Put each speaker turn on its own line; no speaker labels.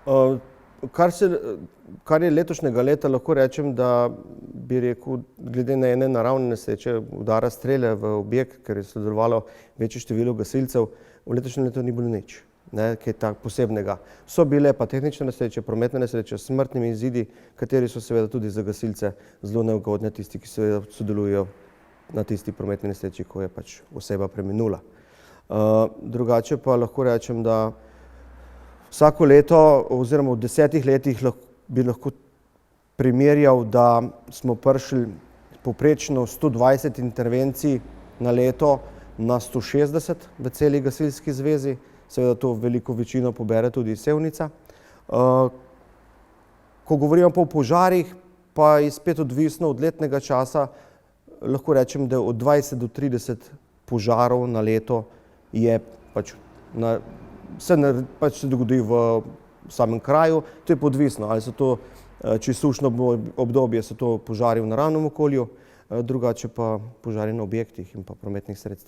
Kar je letošnjega leta, lahko rečem, da bi rekel, glede na ene naravne nesreče, udara strele v objekt, ker je sodelovalo večje število gasilcev, v letošnjem letu ni bilo nič, kaj tako posebnega. So bile pa tehnične nesreče, prometne nesreče s smrtnimi izidi, kateri so seveda tudi za gasilce zelo neugodne, tisti, ki seveda sodelujejo na tisti prometni nesreči, ko je pač oseba preminula. Drugače pa lahko rečem, da vsako leto oziroma v 10 letih bi lahko primerjal, da smo prišli povprečno 120 intervencij na leto na 160 v celi gasilski zvezi. Seveda to veliko večino pobere tudi Sevnica. Ko govorimo pa o požarih, pa je spet odvisno od letnega časa. Lahko rečem, da od 20 do 30 požarov na leto je se dogodi v samem kraju. To je pa odvisno, ali so to, če je sušno obdobje, so to požari v naravnem okolju, drugače pa požari na objektih in pa prometnih sredstvih.